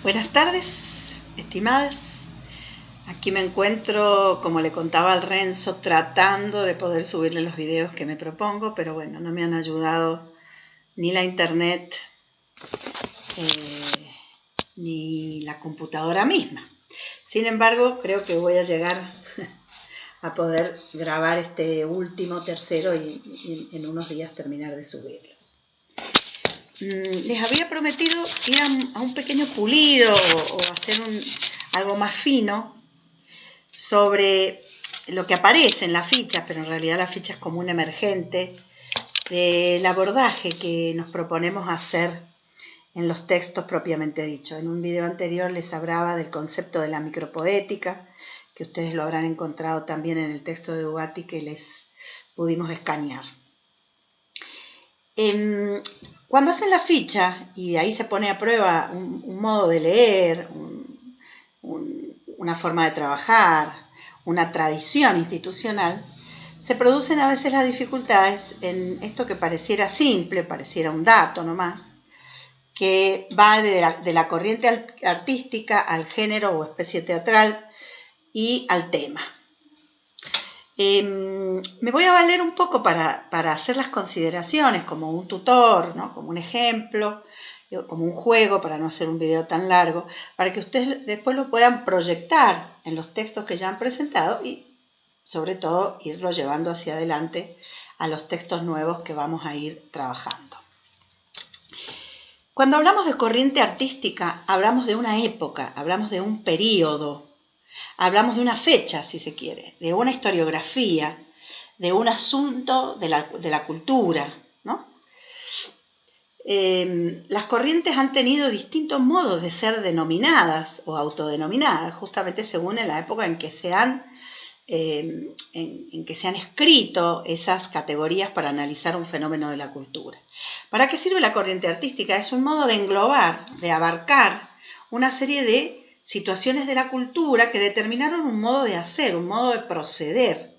Buenas tardes, estimadas. Aquí me encuentro, como le contaba al Renzo, tratando de poder subirle los videos que me propongo, pero bueno, no me han ayudado ni la internet ni la computadora misma. Sin embargo, creo que voy a llegar a poder grabar este último tercero y en unos días terminar de subirlos. Les había prometido ir a un pequeño pulido o hacer algo más fino sobre lo que aparece en la ficha, pero en realidad la ficha es como un emergente del abordaje que nos proponemos hacer en los textos propiamente dicho. En un video anterior les hablaba del concepto de la micropoética, que ustedes lo habrán encontrado también en el texto de Ugati que les pudimos escanear. Cuando hacen la ficha, y ahí se pone a prueba un modo de leer, una forma de trabajar, una tradición institucional, se producen a veces las dificultades en esto que pareciera simple, pareciera un dato nomás, que va de la corriente artística al género o especie teatral y al tema. Me voy a valer un poco para hacer las consideraciones como un tutor, ¿no? Como un ejemplo, como un juego, para no hacer un video tan largo, para que ustedes después lo puedan proyectar en los textos que ya han presentado y sobre todo irlo llevando hacia adelante a los textos nuevos que vamos a ir trabajando. Cuando hablamos de corriente artística, hablamos de una época, hablamos de un período, hablamos de una fecha, si se quiere, de una historiografía, de un asunto de la cultura, ¿no? Las corrientes han tenido distintos modos de ser denominadas o autodenominadas, justamente según en la época en que se han escrito esas categorías para analizar un fenómeno de la cultura. ¿Para qué sirve la corriente artística? Es un modo de englobar, de abarcar una serie de situaciones de la cultura que determinaron un modo de hacer, un modo de proceder,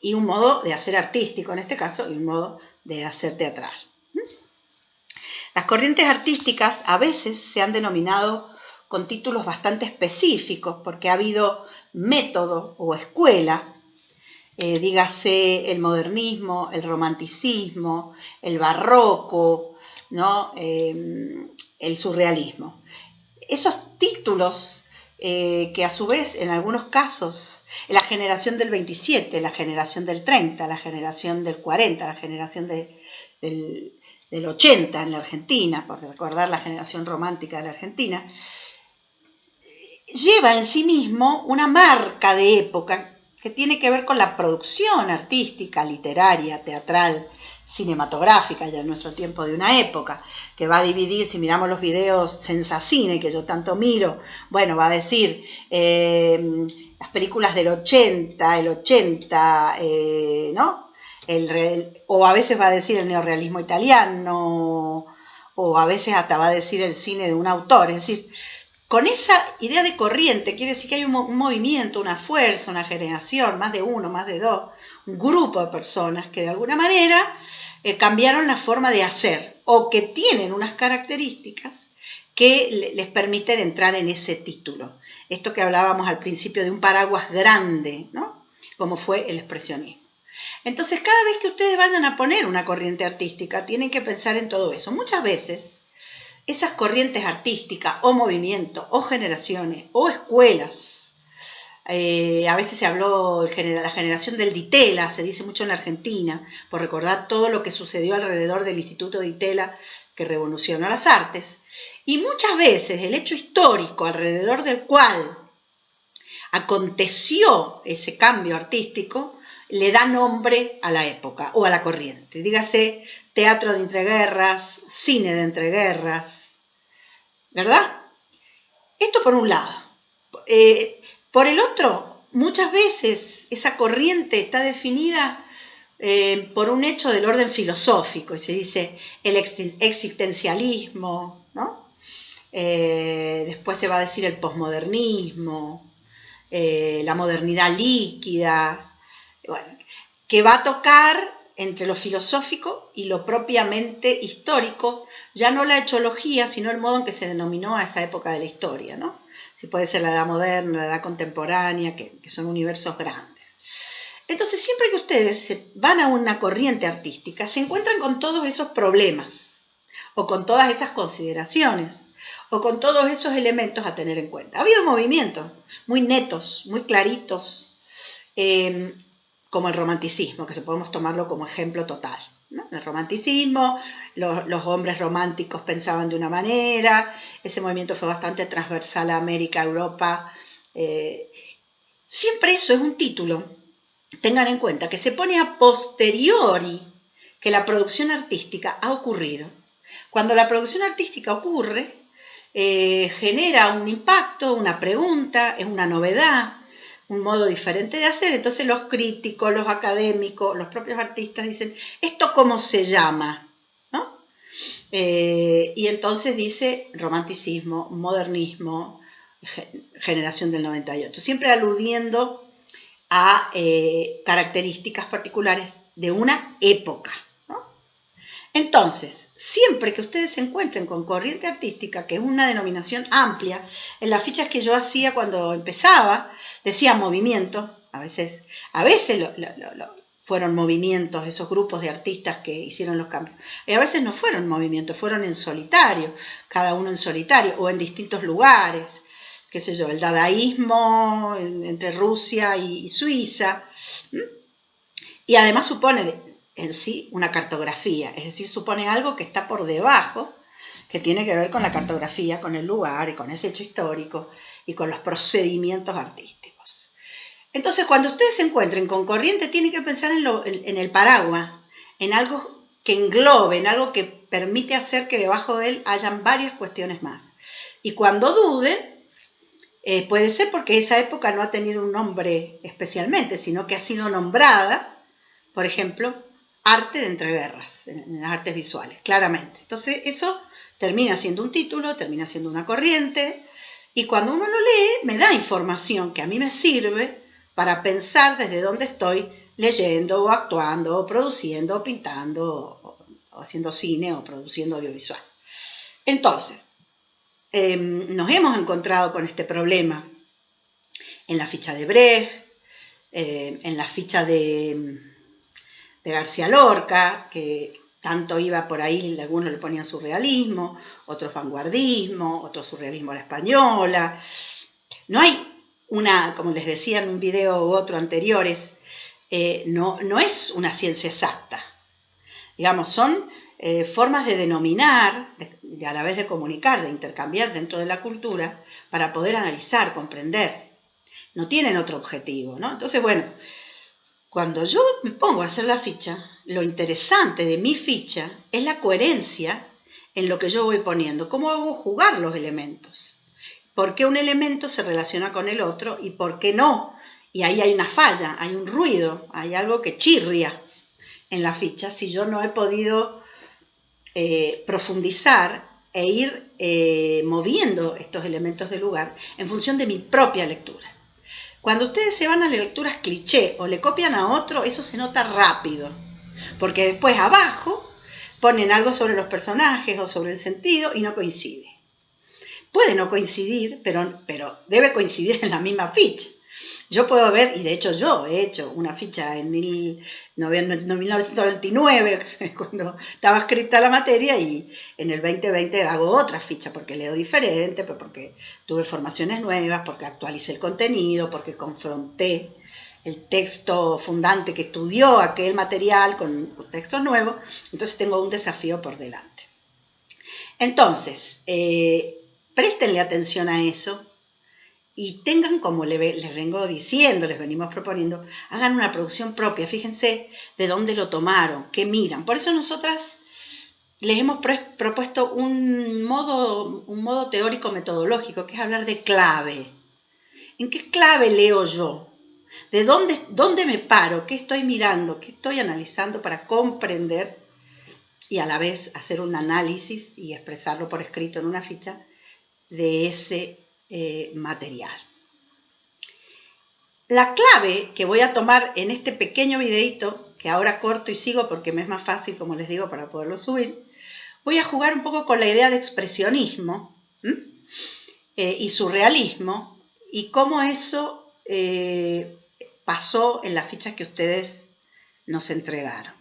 y un modo de hacer artístico en este caso, y un modo de hacer teatral. Las corrientes artísticas a veces se han denominado con títulos bastante específicos porque ha habido método o escuela, dígase el modernismo, el romanticismo, el barroco, ¿no? El surrealismo. Esos títulos que a su vez en algunos casos, la generación del 27, la generación del 30, la generación del 40, la generación del 80 en la Argentina, por recordar la generación romántica de la Argentina, lleva en sí mismo una marca de época que tiene que ver con la producción artística, literaria, teatral, cinematográfica, ya en nuestro tiempo de una época, que va a dividir, si miramos los videos Sensacine, que yo tanto miro, bueno, va a decir las películas del 80, ¿no? O a veces va a decir el neorrealismo italiano, o a veces hasta va a decir el cine de un autor, es decir, con esa idea de corriente, quiere decir que hay un movimiento, una fuerza, una generación, más de uno, más de dos, un grupo de personas que de alguna manera cambiaron la forma de hacer o que tienen unas características que les permiten entrar en ese título. Esto que hablábamos al principio de un paraguas grande, ¿no? Como fue el expresionismo. Entonces, cada vez que ustedes vayan a poner una corriente artística, tienen que pensar en todo eso. Muchas veces, esas corrientes artísticas o movimientos o generaciones o escuelas, a veces se habló de la generación del Di Tella, se dice mucho en la Argentina, por recordar todo lo que sucedió alrededor del Instituto Di Tella que revolucionó las artes, y muchas veces el hecho histórico alrededor del cual aconteció ese cambio artístico le da nombre a la época o a la corriente. Dígase teatro de entreguerras, cine de entreguerras, ¿verdad? Esto por un lado. Por el otro, muchas veces esa corriente está definida por un hecho del orden filosófico, y se dice el existencialismo, ¿no? Después se va a decir el posmodernismo, la modernidad líquida, bueno, que va a tocar entre lo filosófico y lo propiamente histórico, ya no la etiología, sino el modo en que se denominó a esa época de la historia, ¿no? Si puede ser la edad moderna, la edad contemporánea, que son universos grandes. Entonces, siempre que ustedes van a una corriente artística, se encuentran con todos esos problemas, o con todas esas consideraciones, o con todos esos elementos a tener en cuenta. Ha habido movimientos muy netos, muy claritos, como el romanticismo, que podemos tomarlo como ejemplo total, ¿no? El romanticismo, los hombres románticos pensaban de una manera, ese movimiento fue bastante transversal a América, Europa. Siempre eso es un título. Tengan en cuenta que se pone a posteriori que la producción artística ha ocurrido. Cuando la producción artística ocurre, genera un impacto, una pregunta, es una novedad, un modo diferente de hacer. Entonces los críticos, los académicos, los propios artistas dicen, ¿esto cómo se llama? ¿No? Y entonces dice romanticismo, modernismo, generación del 98, siempre aludiendo a características particulares de una época, ¿no? Entonces, siempre que ustedes se encuentren con corriente artística, que es una denominación amplia, en las fichas que yo hacía cuando empezaba, decía movimiento, a veces fueron movimientos, esos grupos de artistas que hicieron los cambios, y a veces no fueron movimientos, fueron en solitario, cada uno en solitario, o en distintos lugares, qué sé yo, el dadaísmo entre Rusia y Suiza, y además supone en sí una cartografía, es decir, supone algo que está por debajo, que tiene que ver con la cartografía, con el lugar y con ese hecho histórico y con los procedimientos artísticos. Entonces, cuando ustedes se encuentren con corriente, tienen que pensar en el paraguas, en algo que englobe, en algo que permite hacer que debajo de él hayan varias cuestiones más. Y cuando duden, puede ser porque esa época no ha tenido un nombre especialmente, sino que ha sido nombrada, por ejemplo, arte de entreguerras, en las artes visuales, claramente. Entonces eso termina siendo un título, termina siendo una corriente, y cuando uno lo lee me da información que a mí me sirve para pensar desde dónde estoy leyendo o actuando o produciendo o pintando o haciendo cine o produciendo audiovisual. Entonces, nos hemos encontrado con este problema en la ficha de Brecht, en la ficha de García Lorca, que tanto iba por ahí, algunos le ponían surrealismo, otros vanguardismo, otros surrealismo a la española. No hay una, como les decía en un video u otro anteriores, no es una ciencia exacta. Digamos, son formas de denominar, y a la vez de comunicar, de intercambiar dentro de la cultura para poder analizar, comprender. No tienen otro objetivo, ¿no? Entonces, bueno, cuando yo me pongo a hacer la ficha, lo interesante de mi ficha es la coherencia en lo que yo voy poniendo. ¿Cómo hago jugar los elementos? ¿Por qué un elemento se relaciona con el otro y por qué no? Y ahí hay una falla, hay un ruido, hay algo que chirria en la ficha si yo no he podido profundizar e ir moviendo estos elementos del lugar en función de mi propia lectura. Cuando ustedes se van a lecturas cliché o le copian a otro, eso se nota rápido, porque después abajo ponen algo sobre los personajes o sobre el sentido y no coincide. Puede no coincidir, pero debe coincidir en la misma ficha. Yo puedo ver, y de hecho yo he hecho una ficha en 1999, cuando estaba escrita la materia, y en el 2020 hago otra ficha porque leo diferente, porque tuve formaciones nuevas, porque actualicé el contenido, porque confronté el texto fundante que estudió aquel material con un texto nuevo, entonces tengo un desafío por delante. Entonces, préstenle atención a eso. Y tengan, como les vengo diciendo, les venimos proponiendo, hagan una producción propia, fíjense de dónde lo tomaron, qué miran. Por eso nosotras les hemos propuesto un modo teórico metodológico, que es hablar de clave. ¿En qué clave leo yo? ¿De dónde me paro? ¿Qué estoy mirando? ¿Qué estoy analizando para comprender y a la vez hacer un análisis y expresarlo por escrito en una ficha de ese material? La clave que voy a tomar en este pequeño videito que ahora corto y sigo porque me es más fácil, como les digo, para poderlo subir, voy a jugar un poco con la idea de expresionismo y surrealismo y cómo eso pasó en las fichas que ustedes nos entregaron.